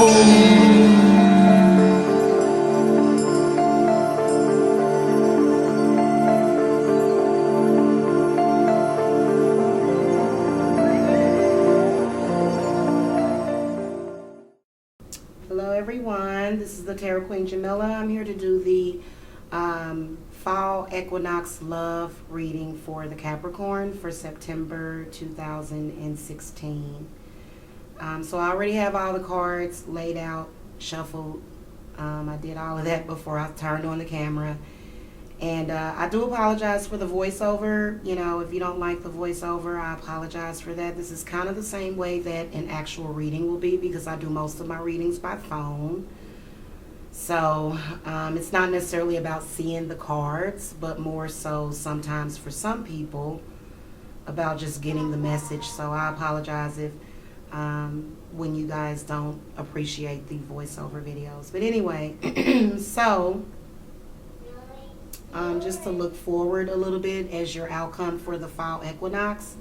Hello everyone, this is the Tarot Queen Jamila. I'm here to do the Fall Equinox Love reading for the Capricorn for September 2016. So I already have all the cards laid out, shuffled. I did all of that before I turned on the camera. And I do apologize for the voiceover. You know, if you don't like the voiceover, I apologize for that. This is kind of the same way that an actual reading will be, because I do most of my readings by phone. So it's not necessarily about seeing the cards, but more so sometimes for some people about just getting the message. So I apologize if when you guys don't appreciate the voiceover videos. But anyway, so just to look forward a little bit as your outcome for the fall equinox,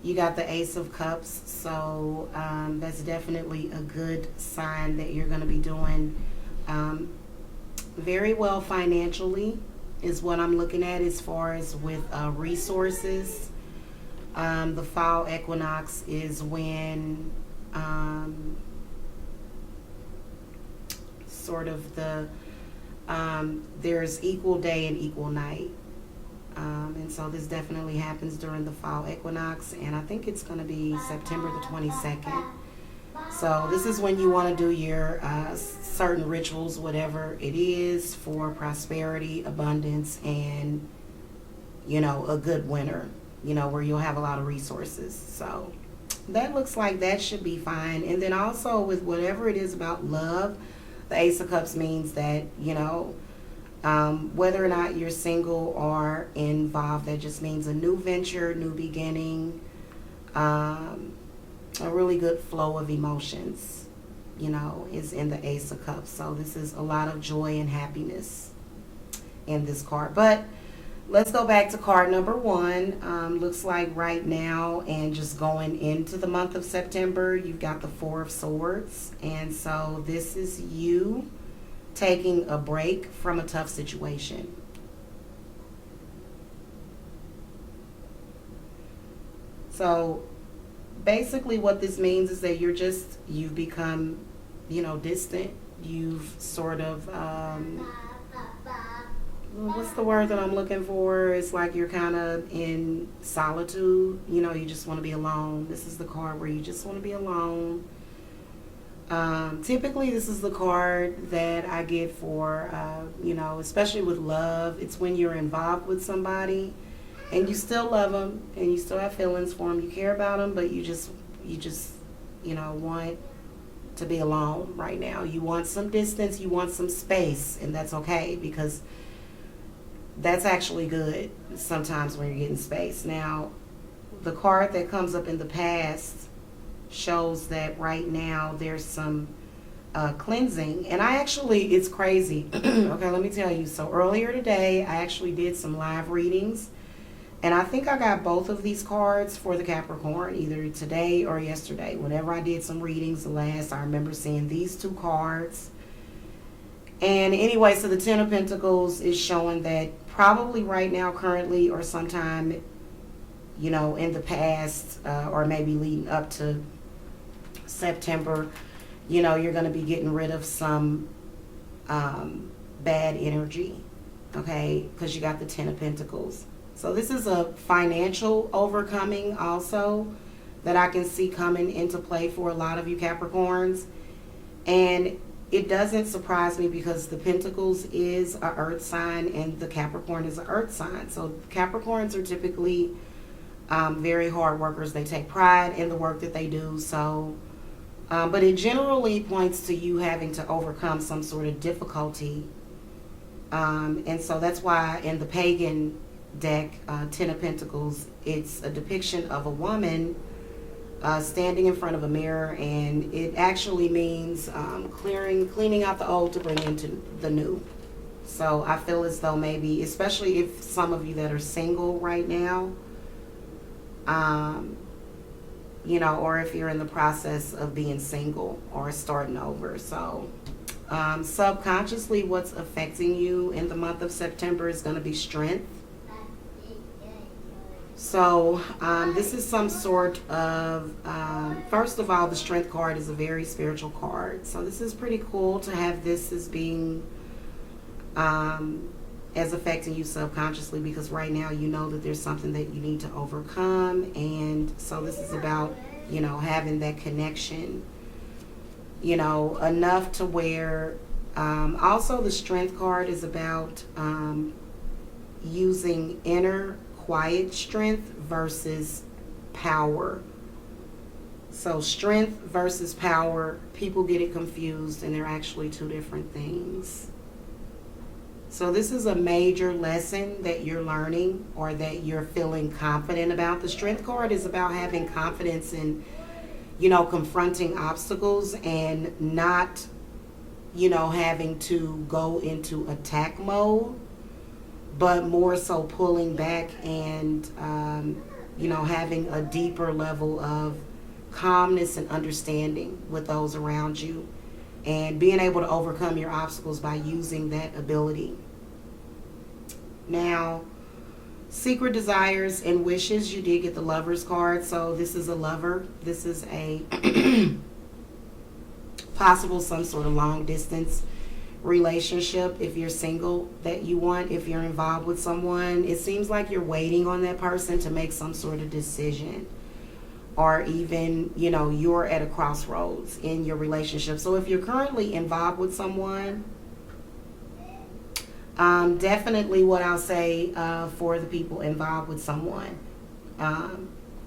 you got the Ace of Cups. So that's definitely a good sign that you're going to be doing very well financially, is what I'm looking at as far as with resources. The fall equinox is when sort of there's equal day and equal night. And so this definitely happens during the fall equinox, and I think it's going to be September the 22nd. So this is when you want to do your certain rituals, whatever it is, for prosperity, abundance, and, you know, a good winter, you know, where you'll have a lot of resources. So that looks like that should be fine. And then also with whatever it is about love, the Ace of Cups means that, you know, whether or not you're single or involved, that just means a new venture, new beginning, a really good flow of emotions, you know, is in the Ace of Cups. So this is a lot of joy and happiness in this card. But let's go back to card number one. Looks like right now and just going into the month of September, you've got the Four of Swords. And so this is you taking a break from a tough situation. So basically what this means is that you've become, you know, distant. You've sort of, what's the word that I'm looking for? It's like you're kind of in solitude. You know, you just want to be alone. This is the card where you just want to be alone. Typically, this is the card that I get for, you know, especially with love. It's when you're involved with somebody and you still love them and you still have feelings for them. You care about them, but you just, you know, want to be alone right now. You want some distance. You want some space, and that's okay, because that's actually good sometimes when you're getting space. Now, the card that comes up in the past shows that right now there's some cleansing. And I actually, it's crazy. Okay, let me tell you. So earlier today, I actually did some live readings. And I think I got both of these cards for the Capricorn, either today or yesterday. Whenever I did some readings the last, I remember seeing these two cards. And anyway, so the Ten of Pentacles is showing that probably right now, currently, or sometime, you know, in the past, or maybe leading up to September, you know, you're going to be getting rid of some bad energy, okay, because you got the Ten of Pentacles. So this is a financial overcoming also that I can see coming into play for a lot of you Capricorns. And it doesn't surprise me, because the Pentacles is an earth sign and the Capricorn is an earth sign. So Capricorns are typically very hard workers. They take pride in the work that they do. So, but it generally points to you having to overcome some sort of difficulty. And so that's why in the pagan deck, Ten of Pentacles, it's a depiction of a woman standing in front of a mirror, and it actually means cleaning out the old to bring into the new. So I feel as though maybe, especially if some of you that are single right now, or if you're in the process of being single or starting over. So subconsciously, what's affecting you in the month of September is going to be strength. So this is some sort of, first of all, the strength card is a very spiritual card. So this is pretty cool to have this as being, as affecting you subconsciously, because right now you know that there's something that you need to overcome. And so this is about, having that connection, enough to where, also the strength card is about using inner quiet strength versus power. So strength versus power, people get it confused, and they're actually two different things. So this is a major lesson that you're learning, or that you're feeling confident about. The strength card is about having confidence in, confronting obstacles and not, having to go into attack mode, but more so pulling back and, having a deeper level of calmness and understanding with those around you, and being able to overcome your obstacles by using that ability. Now, secret desires and wishes, you did get the Lover's card. So this is a lover. This is a possible some sort of long distance relationship if you're single that you want. If you're involved with someone, it seems like you're waiting on that person to make some sort of decision, or even you're at a crossroads in your relationship. So if you're currently involved with someone, definitely what I'll say for the people involved with someone,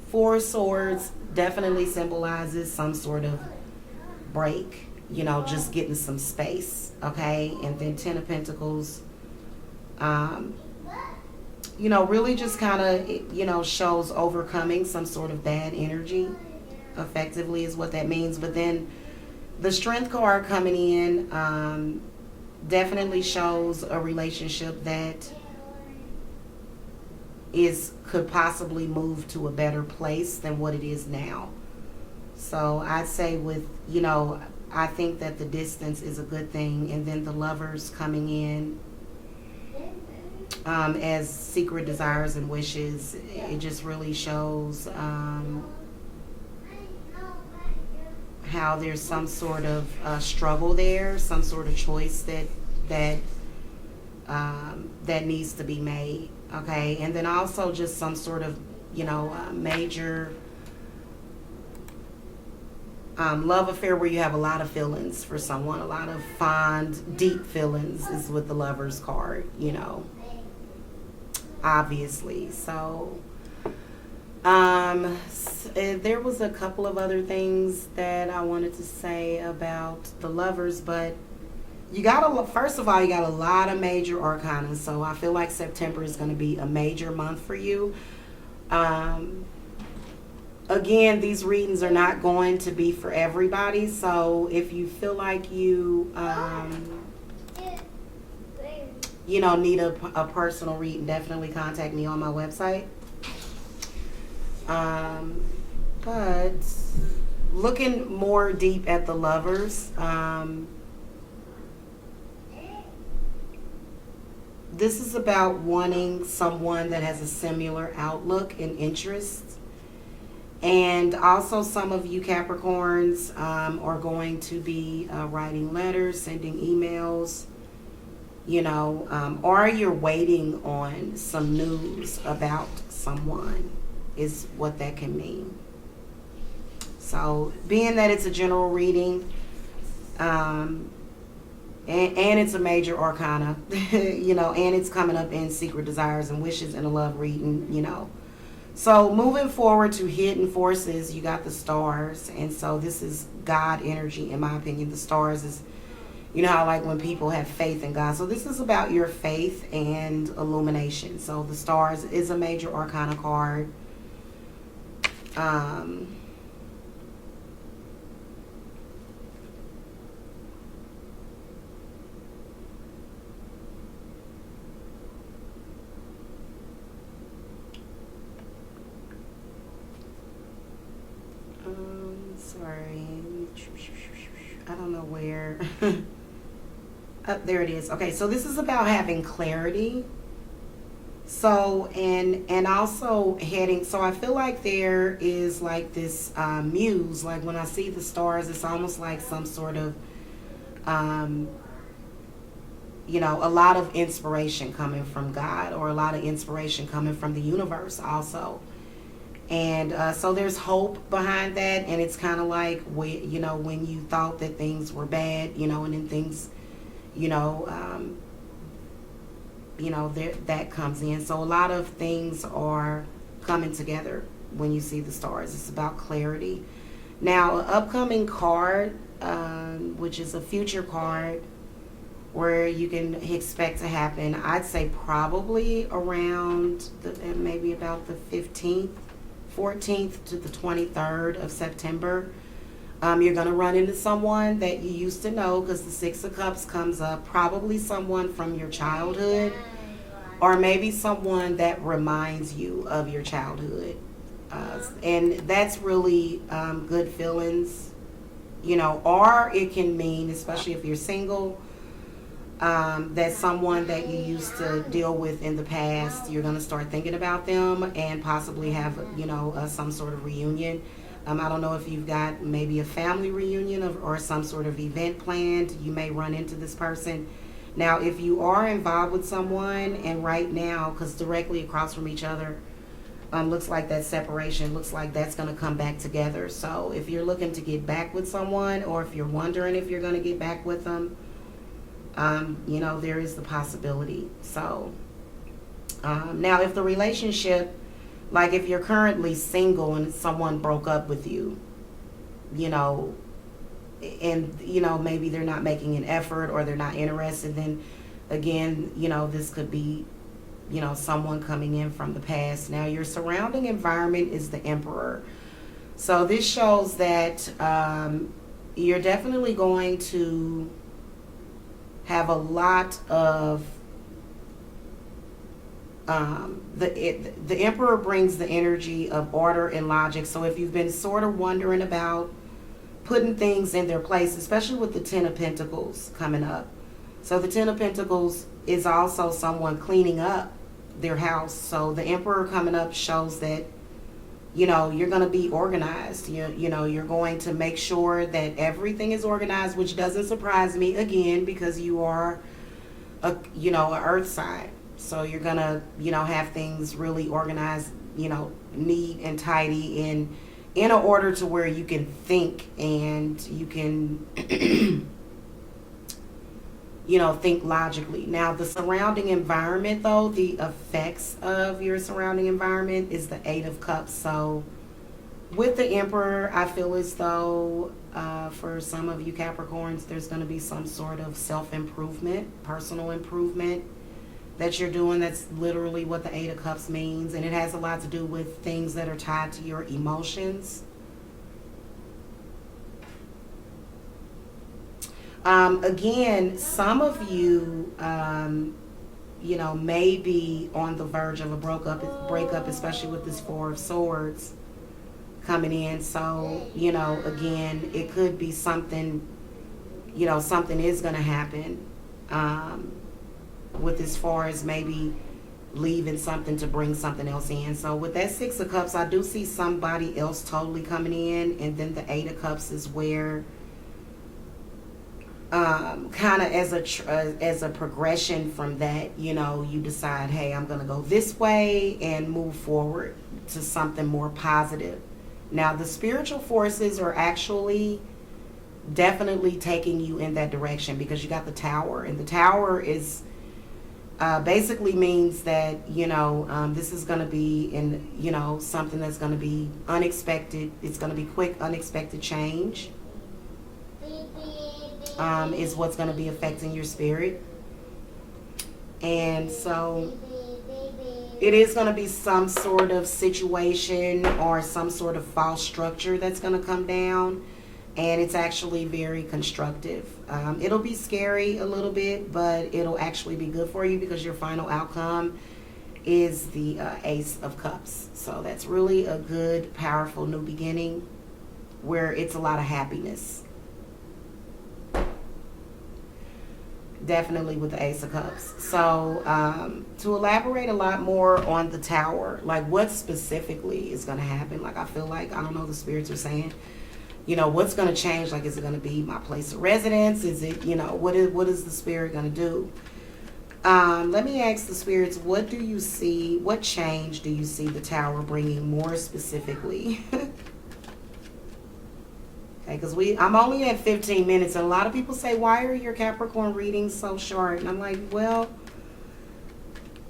Four of Swords definitely symbolizes some sort of break, just getting some space, okay? And then Ten of Pentacles, really just kind of, shows overcoming some sort of bad energy, effectively is what that means. But then the Strength card coming in definitely shows a relationship that could possibly move to a better place than what it is now. So I'd say with, I think that the distance is a good thing. And then the Lovers coming in as secret desires and wishes, it just really shows how there's some sort of struggle there, some sort of choice that needs to be made, okay? And then also just some sort of, major love affair where you have a lot of feelings for someone, a lot of fond, deep feelings is with the Lover's card, obviously. So there was a couple of other things that I wanted to say about the Lovers, but first of all, you got a lot of major arcana. So I feel like September is going to be a major month for you. Again, these readings are not going to be for everybody. So if you feel like you, need a personal reading, definitely contact me on my website. But looking more deep at the Lovers, this is about wanting someone that has a similar outlook and interest. And also some of you Capricorns are going to be writing letters, sending emails, or you're waiting on some news about someone is what that can mean. So being that it's a general reading, and it's a major arcana, and it's coming up in secret desires and wishes and a love reading, So moving forward to hidden forces, you got the stars. And so this is God energy, in my opinion. The stars is, how like when people have faith in God. So this is about your faith and illumination. So the stars is a major arcana card. Sorry. I don't know where. There it is. Okay, so this is about having clarity. So, and also heading, so I feel like there is like this muse, like when I see the stars, it's almost like some sort of, a lot of inspiration coming from God, or a lot of inspiration coming from the universe also. And so there's hope behind that, and it's kind of like, when you thought that things were bad, and then things, that comes in. So a lot of things are coming together when you see the stars. It's about clarity. Now, an upcoming card, which is a future card, where you can expect to happen, I'd say probably around maybe about the 14th to the 23rd of September. You're going to run into someone that you used to know, because the Six of Cups comes up. Probably someone from your childhood, or maybe someone that reminds you of your childhood. And that's really good feelings, or it can mean, especially if you're single, that someone that you used to deal with in the past, you're going to start thinking about them and possibly have, some sort of reunion. I don't know if you've got maybe a family reunion or some sort of event planned. You may run into this person. Now, if you are involved with someone, and right now, because directly across from each other, looks like that separation, looks like that's going to come back together. So if you're looking to get back with someone, or if you're wondering if you're going to get back with them, there is the possibility. So now, if the relationship, like if you're currently single and someone broke up with you, and maybe they're not making an effort, or they're not interested, then again, this could be, someone coming in from the past. Now, your surrounding environment is the Emperor. So this shows that you're definitely going to have a lot of the Emperor brings the energy of order and logic. So if you've been sort of wondering about putting things in their place, especially with the Ten of Pentacles coming up. So the Ten of Pentacles is also someone cleaning up their house. So the Emperor coming up shows that, you're going to be organized. You're going to make sure that everything is organized, which doesn't surprise me, again, because you are a earth sign. So you're going to, have things really organized, neat and tidy, and in an order to where you can think, and you can, think logically. Now, the surrounding environment, though, the effects of your surrounding environment is the Eight of Cups. So with the Emperor, I feel as though for some of you Capricorns, there's going to be some sort of self-improvement, personal improvement that you're doing. That's literally what the Eight of Cups means. And it has a lot to do with things that are tied to your emotions. Again, some of you, may be on the verge of a breakup, especially with this Four of Swords coming in. So, again, it could be something, something is going to happen with as far as maybe leaving something to bring something else in. So with that Six of Cups, I do see somebody else totally coming in. And then the Eight of Cups is where kind of as a progression from that, you decide, hey, I'm going to go this way and move forward to something more positive. Now, the spiritual forces are actually definitely taking you in that direction, because you got the Tower, and the Tower is basically means that, this is going to be in, something that's going to be unexpected. It's going to be quick, unexpected change. Is what's going to be affecting your spirit. And so it is going to be some sort of situation or some sort of false structure that's going to come down, and it's actually very constructive. It'll be scary a little bit, but it'll actually be good for you, because your final outcome is the Ace of Cups. So that's really a good, powerful new beginning. where it's a lot of happiness. Definitely with the Ace of Cups. So to elaborate a lot more on the Tower, like what specifically is going to happen, like I feel like, I don't know, the spirits are saying, you know, what's going to change? Like, is it going to be my place of residence? Is it, you know, what is the spirit going to do? Let me ask the spirits, what do you see, what change do you see the Tower bringing more specifically? Okay, because I'm only at 15 minutes, and a lot of people say, why are your Capricorn readings so short? And I'm like, well,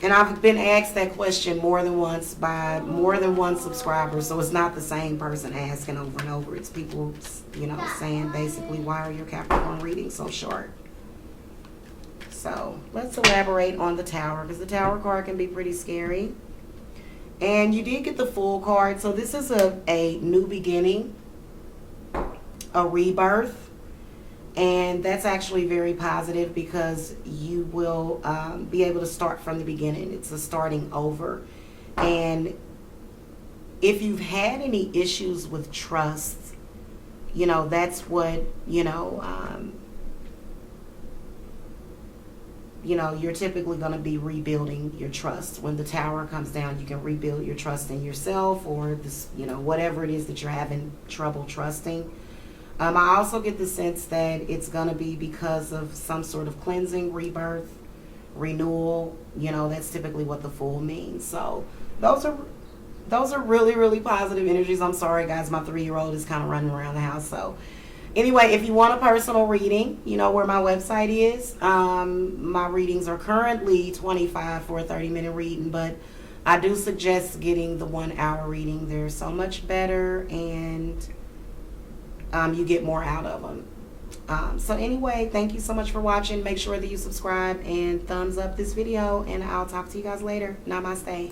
and I've been asked that question more than once by more than one subscriber, so it's not the same person asking over and over. It's people, you know, saying basically, why are your Capricorn readings so short? So let's elaborate on the Tower, because the Tower card can be pretty scary. And you did get the Fool card, so this is a new beginning, a rebirth, and that's actually very positive because you will be able to start from the beginning. It's a starting over. And if you've had any issues with trust, you know, that's what, you know, you're typically going to be rebuilding your trust. When the Tower comes down, you can rebuild your trust in yourself, or this, you know, whatever it is that you're having trouble trusting. I also get the sense that it's going to be because of some sort of cleansing, rebirth, renewal. You know, that's typically what the Fool means. So those are really, really positive energies. I'm sorry, guys. My 3-year-old is kind of running around the house. So anyway, if you want a personal reading, you know where my website is. My readings are currently $25 for a 30-minute reading, but I do suggest getting the 1-hour reading. They're so much better, and you get more out of them. So anyway, thank you so much for watching. Make sure that you subscribe and thumbs up this video, and I'll talk to you guys later. Namaste.